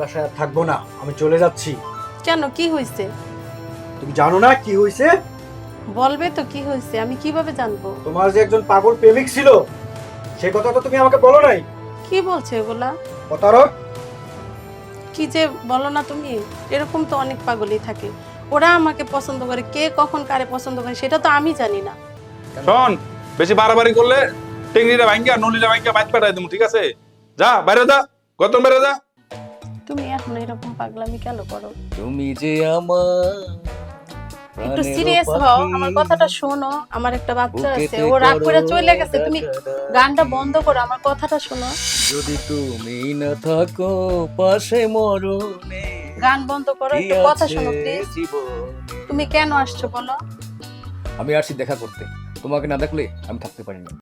বাসায় আর থাকবো না, আমি চলে যাচ্ছি। কেন, কি হয়েছে? তুমি জানো না কি হয়েছে? বলবে তো কি হয়েছে, আমি কিভাবে জানবো? তোমার যে একজন পাগল প্রেমিক ছিল, সে কথা তো তুমি আমাকে বলো নাই। কি বলছে এগুলা? প্রতারক। কি যে বলো না তুমি, এরকম তো অনেক পাগলই থাকে। ওরা আমাকে পছন্দ করে, কে কখন কারে পছন্দ করে সেটা তো আমি জানি না। শোন, বেশি বাড়াবাড়ি করলে টেংরিটা ভাঙ্গা নলিটা ভাঙ্গা বাইক পাঠাই দেবো, ঠিক আছে? যা বাইরে যা, গতম বাইরে যা। তুমি এখন এরকম পাগলামি কেন করো? তুমি যে আমার একটু সিরিয়াস হও, আমার কথাটা শোনো। আমার একটা বাচ্চা আছে, ও রাগ করে চলে গেছে। তুমি গানটা বন্ধ করো, আমার কথাটা শোনো। যদি তুমি না থাকো পাশে মরণে গান বন্ধ করো, কি একটু কথা আছে শোনো প্লিজ। জীবনে? তুমি কেন আসছো বলো? আমি আসছি দেখা করতে, তোমাকে না দেখলে আমি থাকতে পারি না।